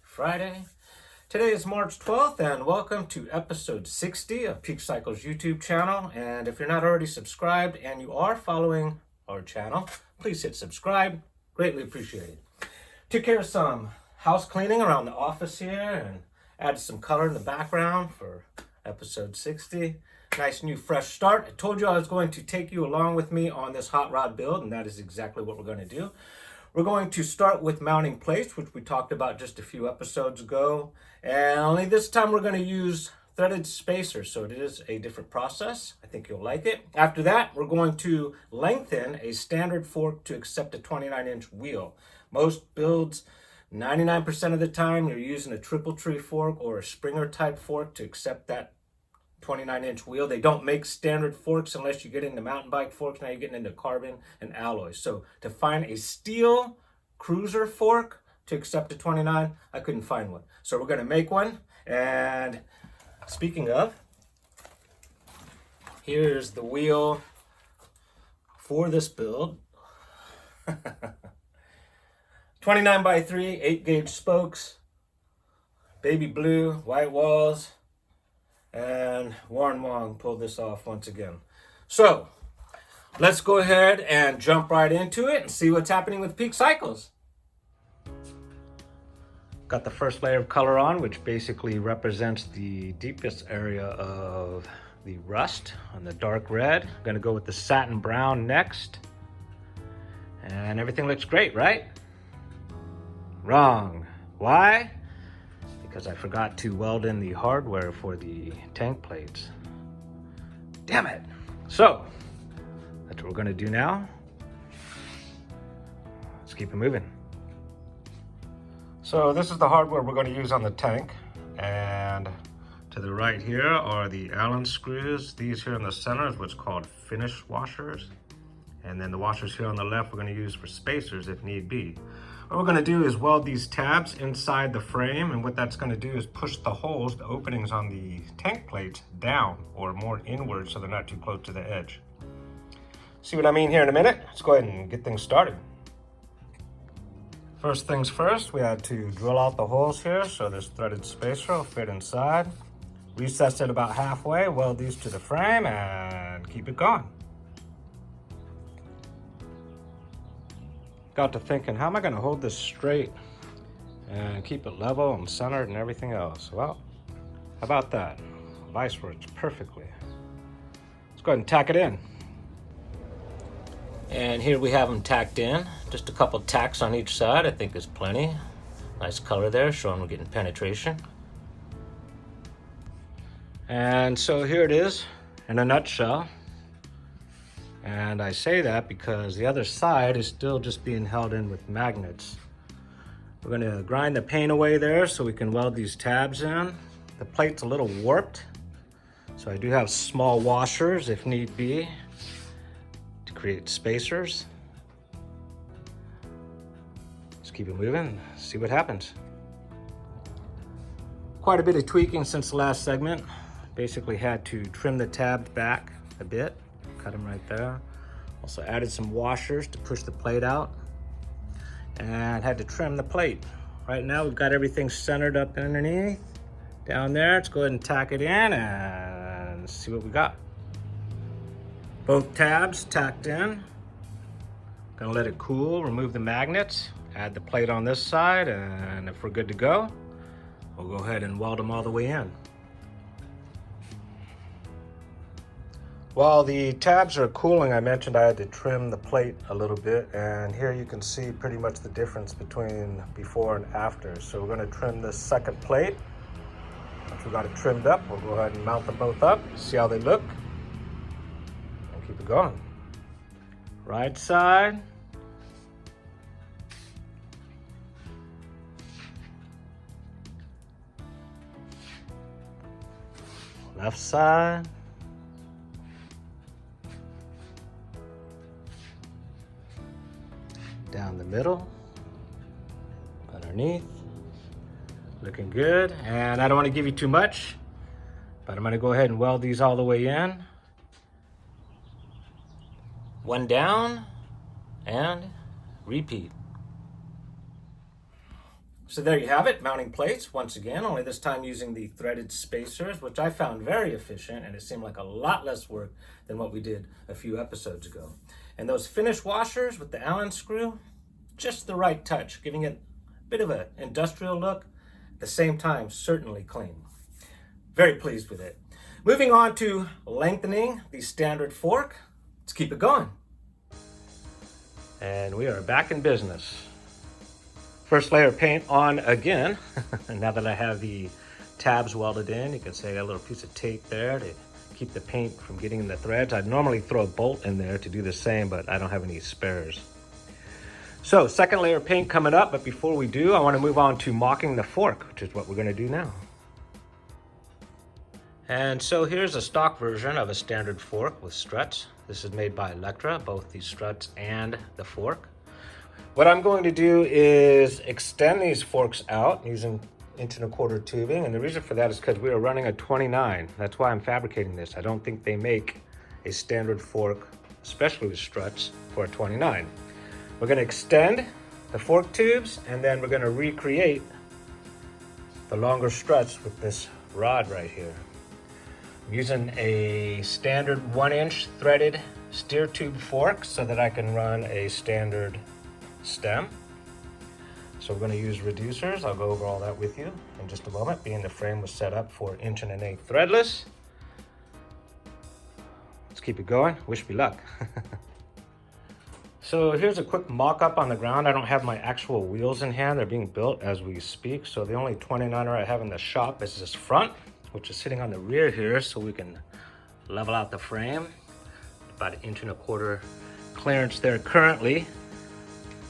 Friday. Today is March 12th and welcome to episode 60 of Peak Cycle's YouTube channel. And if you're not already subscribed and you are following our channel, please hit subscribe. Greatly appreciated. Took care of some house cleaning around the office here and added some color in the background for episode 60. Nice new fresh start. I told you I was going to take you along with me on this hot rod build, and that is exactly what we're going to do. We're going to start with mounting plates, which we talked about just a few episodes ago. And only this time we're going to use threaded spacers, so it is a different process. I think you'll like it. After that, we're going to lengthen a standard fork to accept a 29-inch wheel. Most builds, 99% of the time, you're using a triple tree fork or a Springer type fork to accept that 29-inch wheel. They don't make standard forks unless you get into mountain bike forks. Now you're getting into carbon and alloys. So to find a steel cruiser fork to accept a 29, I couldn't find one. So we're going to make one. And speaking of, here's the wheel for this build. 29x3, 8-gauge spokes, baby blue, white walls, and Warren Wong pulled this off once again. So let's go ahead and jump right into it and see what's happening with Peak Cycles. Got the first layer of color on, which basically represents the deepest area of the rust on the dark red. Gonna go with the satin brown next. And everything looks great, right? Wrong. Why? Because I forgot to weld in the hardware for the tank plates. Damn it. So, that's what we're gonna do now. Let's keep it moving. So this is the hardware we're gonna use on the tank. And to the right here are the Allen screws. These here in the center is what's called finish washers. And then the washers here on the left we're gonna use for spacers if need be. What we're going to do is weld these tabs inside the frame, and what that's going to do is push the holes, the openings on the tank plates down or more inward so they're not too close to the edge. See what I mean here in a minute? Let's go ahead and get things started. First things first, we had to drill out the holes here so this threaded spacer will fit inside. Recess it about halfway, weld these to the frame, and keep it going. Got to thinking, how am I going to hold this straight and keep it level and centered and everything else? Well, how about that? Vice works perfectly. Let's go ahead and tack it in. And here we have them tacked in. Just a couple tacks on each side, I think is plenty. Nice color there, showing we're getting penetration. And so here it is in a nutshell. And I say that because the other side is still just being held in with magnets. We're gonna grind the paint away there so we can weld these tabs in. The plate's a little warped, so I do have small washers if need be to create spacers. Let's keep it moving, see what happens. Quite a bit of tweaking since the last segment. Basically had to trim the tabs back a bit. Cut them right there. Also added some washers to push the plate out and had to trim the plate. Right now we've got everything centered up underneath. Down there, let's go ahead and tack it in and see what we got. Both tabs tacked in. Gonna let it cool, remove the magnets, add the plate on this side, and if we're good to go, we'll go ahead and weld them all the way in. While the tabs are cooling, I mentioned I had to trim the plate a little bit, and here you can see pretty much the difference between before and after. So we're going to trim this second plate. Once we got it trimmed up, we'll go ahead and mount them both up, see how they look, and keep it going. Right side. Left side. down the middle, underneath, looking good. And I don't want to give you too much, but I'm going to go ahead and weld these all the way in. One down and repeat. So there you have it, mounting plates once again, only this time using the threaded spacers, which I found very efficient, and it seemed like a lot less work than what we did a few episodes ago. And those finish washers with the Allen screw, just the right touch, giving it a bit of an industrial look, at the same time certainly clean. Very pleased with it. Moving on to lengthening the standard fork. Let's keep it going. And we are back in business. First layer of paint on again. And now that I have the tabs welded in, you can see I got a little piece of tape there to keep the paint from getting in the threads. I'd normally throw a bolt in there to do the same, but I don't have any spares. So second layer of paint coming up, but before we do, I want to move on to mocking the fork, which is what we're going to do now. And so here's a stock version of a standard fork with struts. This is made by Electra, both the struts and the fork. What I'm going to do is extend these forks out using 1.25" tubing, and the reason for that is because we are running a 29. That's why I'm fabricating this. I don't think they make a standard fork, especially with struts, for a 29. We're going to extend the fork tubes, and then we're going to recreate the longer struts with this rod right here. I'm using a standard 1-inch threaded steer tube fork so that I can run a standard stem. So we're going to use reducers. I'll go over all that with you in just a moment, being the frame was set up for 1 1/8" threadless. Let's keep it going. Wish me luck. So here's a quick mock-up on the ground. I don't have my actual wheels in hand. They're being built as we speak. So the only 29er I have in the shop is this front, which is sitting on the rear here, so we can level out the frame. About 1.25" clearance there currently.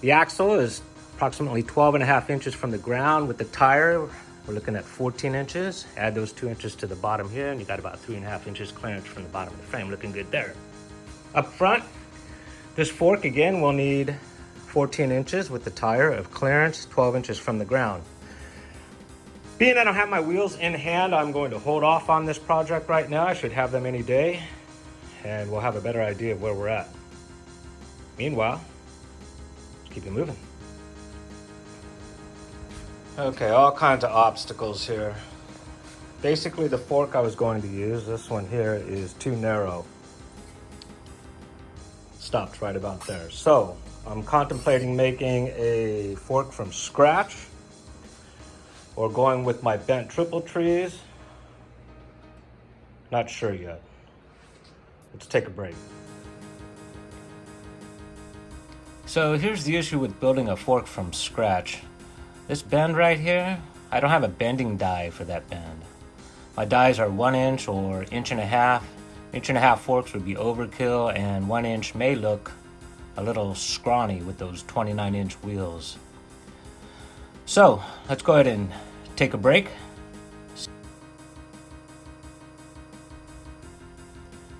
The axle is approximately 12.5 inches from the ground. With the tire, we're looking at 14 inches. Add those 2 inches to the bottom here, and you got about 3.5 inches clearance from the bottom of the frame. Looking good there. Up front, this fork again will need 14 inches with the tire of clearance, 12 inches from the ground. Being I don't have my wheels in hand, I'm going to hold off on this project right now. I should have them any day, and we'll have a better idea of where we're at. Meanwhile, keep it moving. Okay, all kinds of obstacles here. Basically, the fork I was going to use, this one here, is too narrow. Stops right about there. So I'm contemplating making a fork from scratch or going with my bent triple trees. Not sure yet. Let's take a break. So here's the issue with building a fork from scratch. This bend right here, I don't have a bending die for that bend. My dies are 1 inch or 1.5 inches. 1.5" forks would be overkill, and 1 inch may look a little scrawny with those 29-inch wheels. So let's go ahead and take a break.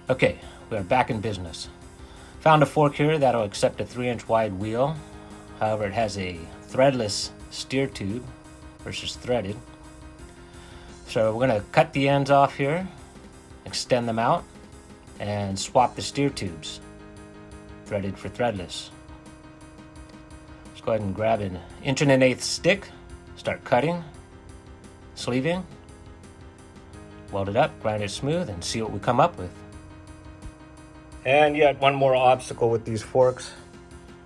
Okay, we are back in business. Found a fork here that'll accept a 3-inch wide wheel. However, it has a threadless steer tube versus threaded. So we're going to cut the ends off here, extend them out, and swap the steer tubes, threaded for threadless. Let's go ahead and grab an 1 1/8" stick, start cutting, sleeving, weld it up, grind it smooth, and see what we come up with. And yet one more obstacle with these forks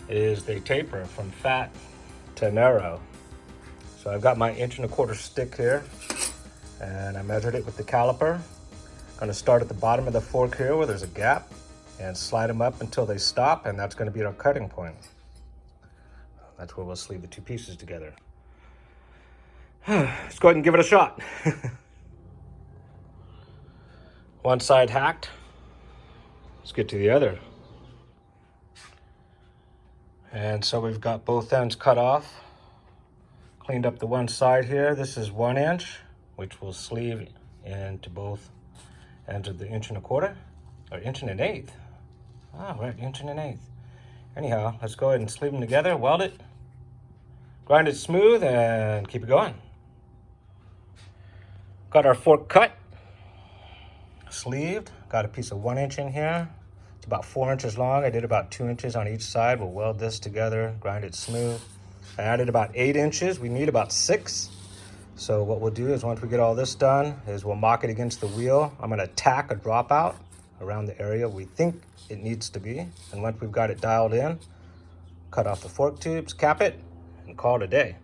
is they taper from fat to narrow. So I've got my 1 1/4" stick here, and I measured it with the caliper. I'm going to start at the bottom of the fork here where there's a gap and slide them up until they stop, and that's going to be our cutting point. That's where we'll sleeve the two pieces together. Let's go ahead and give it a shot. One side hacked. Let's get to the other. And so we've got both ends cut off. Cleaned up the one side here. This is 1 inch, which will sleeve into both ends of the 1 1/4" or 1 1/8". Ah, we're at 1 1/8". Anyhow, let's go ahead and sleeve them together, weld it, grind it smooth, and keep it going. Got our fork cut, sleeved, got a piece of 1 inch in here. It's about 4 inches long. I did about 2 inches on each side. We'll weld this together, grind it smooth. I added about 8 inches. We need about 6. So what we'll do is once we get all this done is we'll mock it against the wheel. I'm gonna tack a dropout around the area we think it needs to be. And once we've got it dialed in, cut off the fork tubes, cap it, and call it a day.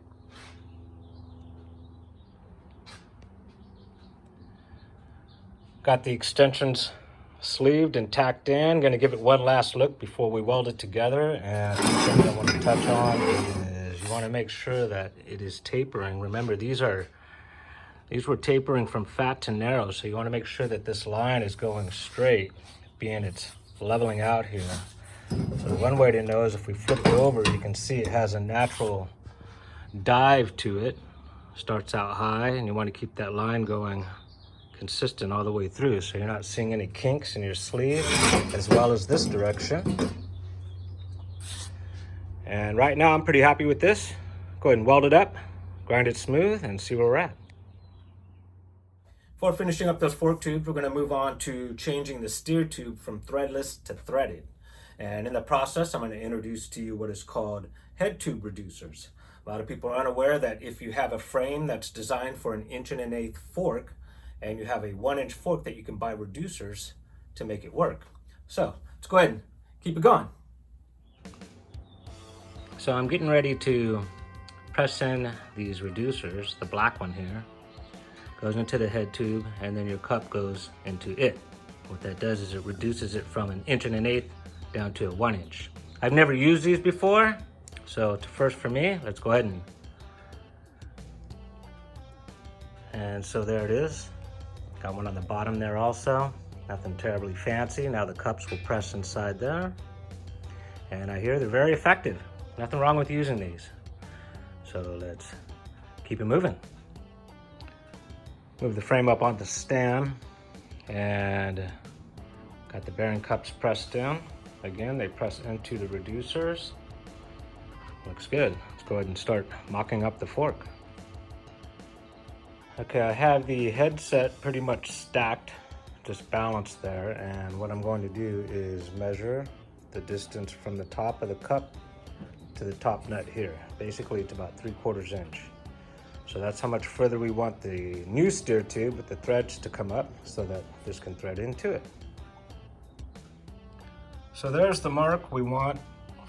Got the extensions sleeved and tacked in. Gonna give it one last look before we weld it together. And something I want to touch on is you want to make sure that it is tapering. Remember, these were tapering from fat to narrow, so you want to make sure that this line is going straight, being it's leveling out here. So one way to know is if we flip it over, you can see it has a natural dive to it. Starts out high, and you want to keep that line going consistent all the way through, so you're not seeing any kinks in your sleeve, as well as this direction. And right now I'm pretty happy with this. Go ahead and weld it up, grind it smooth, and see where we're at. Before finishing up those fork tubes, we're going to move on to changing the steer tube from threadless to threaded. And in the process, I'm going to introduce to you what is called head tube reducers. A lot of people are unaware that if you have a frame that's designed for an 1 1/8" fork, and you have a 1 inch fork, that you can buy reducers to make it work. So let's go ahead and keep it going. So I'm getting ready to press in these reducers. The black one here goes into the head tube, and then your cup goes into it. What that does is it reduces it from an 1 1/8" down to a 1 inch. I've never used these before, so it's a first for me. Let's go ahead and so there it is. Got one on the bottom there also. Nothing terribly fancy. Now the cups will press inside there. And I hear they're very effective. Nothing wrong with using these. So let's keep it moving. Move the frame up onto the stand, and got the bearing cups pressed down. Again, they press into the reducers. Looks good. Let's go ahead and start mocking up the fork. Okay, I have the headset pretty much stacked, just balanced there, and what I'm going to do is measure the distance from the top of the cup to the top nut here. Basically, it's about 3/4 inch. So that's how much further we want the new steer tube with the threads to come up so that this can thread into it. So there's the mark we want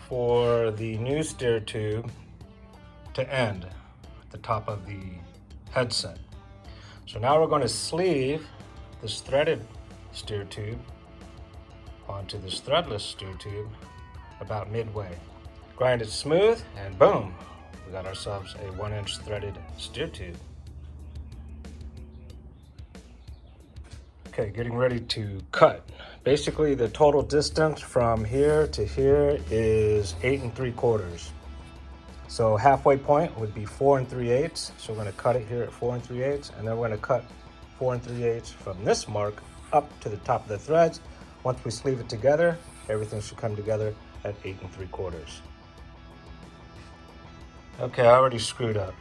for the new steer tube to end at the top of the headset. So now we're going to sleeve this threaded steer tube onto this threadless steer tube about midway. Grind it smooth, and boom, we got ourselves a 1 inch threaded steer tube. Okay, getting ready to cut. Basically, the total distance from here to here is 8 3/4. So halfway point would be 4 3/8. So we're going to cut it here at 4 3/8, and then we're going to cut 4 3/8 from this mark up to the top of the threads. Once we sleeve it together, everything should come together at 8 3/4. Okay, I already screwed up.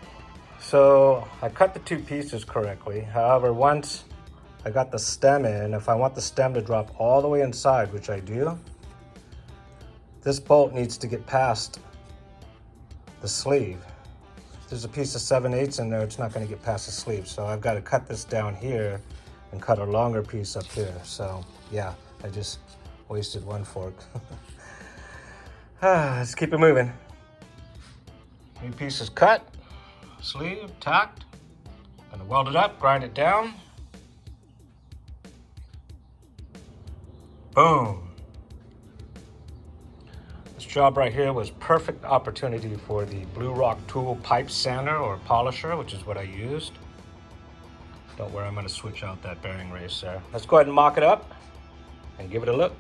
So I cut the two pieces correctly. However, once I got the stem in, if I want the stem to drop all the way inside, which I do, this bolt needs to get past the sleeve. If there's a piece of 7/8 in there, it's not going to get past the sleeve. So I've got to cut this down here and cut a longer piece up here. So yeah, I just wasted one fork. Let's keep it moving. New piece is cut, sleeve, tacked. Gonna weld it up, grind it down. Boom. This job right here was perfect opportunity for the Blue Rock tool pipe sander or polisher, which is what I used. Don't worry, I'm gonna switch out that bearing race there. Let's go ahead and mock it up and give it a look.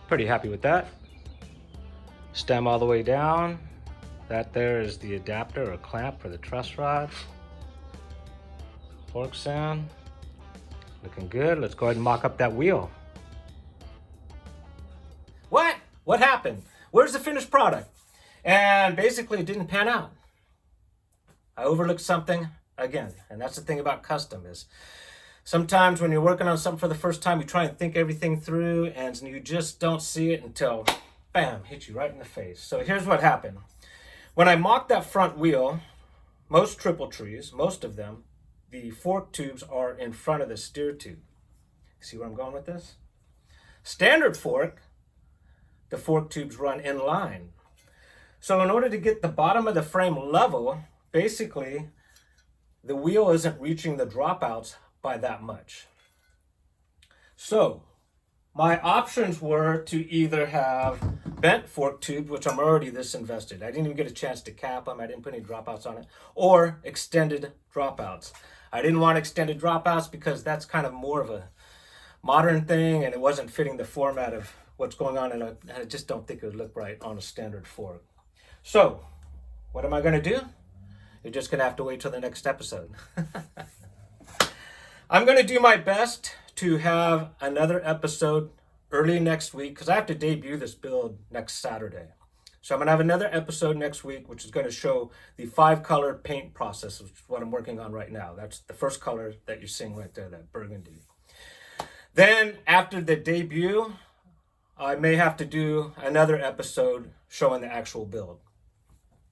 Pretty happy with that. Stem all the way down. That there is the adapter or clamp for the truss rod. Fork sound. Looking good. Let's go ahead and mock up that wheel. What happened? Where's the finished product? And basically it didn't pan out. I overlooked something again. And that's the thing about custom is sometimes when you're working on something for the first time, you try and think everything through and you just don't see it until bam, hit you right in the face. So here's what happened. When I mocked that front wheel, most triple trees, most of them, the fork tubes are in front of the steer tube. See where I'm going with this? Standard fork, the fork tubes run in line. So in order to get the bottom of the frame level, basically the wheel isn't reaching the dropouts by that much. So my options were to either have bent fork tubes, which I'm already this invested. I didn't even get a chance to cap them. I didn't put any dropouts on it. Or extended dropouts. I didn't want extended dropouts because that's kind of more of a modern thing and it wasn't fitting the format of what's going on, and I just don't think it would look right on a standard fork. So what am I going to do? You're just going to have to wait till the next episode. I'm going to do my best to have another episode early next week because I have to debut this build next Saturday. So I'm going to have another episode next week, which is going to show the 5-color paint process, which is what I'm working on right now. That's the first color that you're seeing right there, that burgundy. Then after the debut, I may have to do another episode showing the actual build.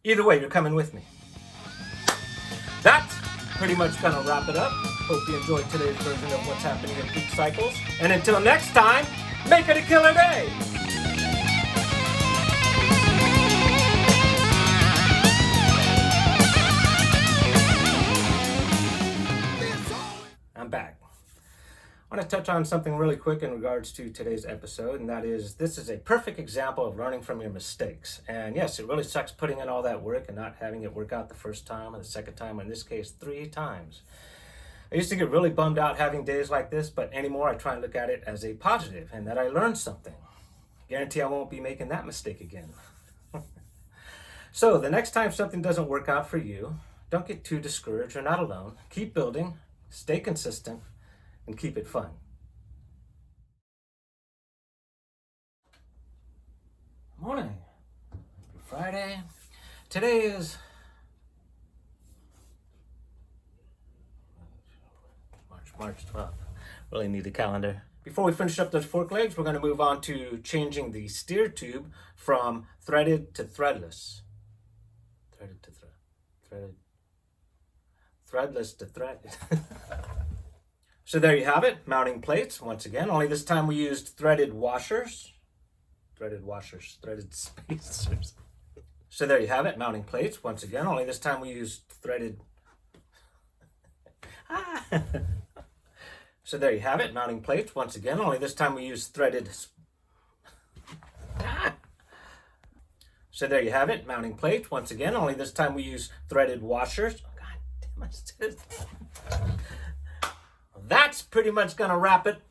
Either way, you're coming with me. That's pretty much going to wrap it up. Hope you enjoyed today's version of what's happening in Peak Cycles. And until next time, make it a killer day! I'm back. I want to touch on something really quick in regards to today's episode, and that is, this is a perfect example of learning from your mistakes. And yes, it really sucks putting in all that work and not having it work out the first time or the second time, or in this case, 3 times. I used to get really bummed out having days like this, but anymore I try and look at it as a positive and that I learned something. Guarantee I won't be making that mistake again. So the next time something doesn't work out for you, don't get too discouraged. You're not alone. Keep building, stay consistent, and keep it fun. Morning. Happy Friday. Today is March 12th. Really need a calendar. Before we finish up those fork legs, we're going to move on to changing the steer tube from threaded to threadless. Threaded to threaded. Threadless to threaded. So there you have it, mounting plates. Once again, only this time we used threaded washers. Threaded spacers. So there you have it, mounting plates. Once again, only this time we used threaded. So there you have it, mounting plates. Once again, only this time we used threaded. So there you have it, mounting plates. Once again, only this time we use threaded washers. Oh, God damn it. That's pretty much gonna wrap it.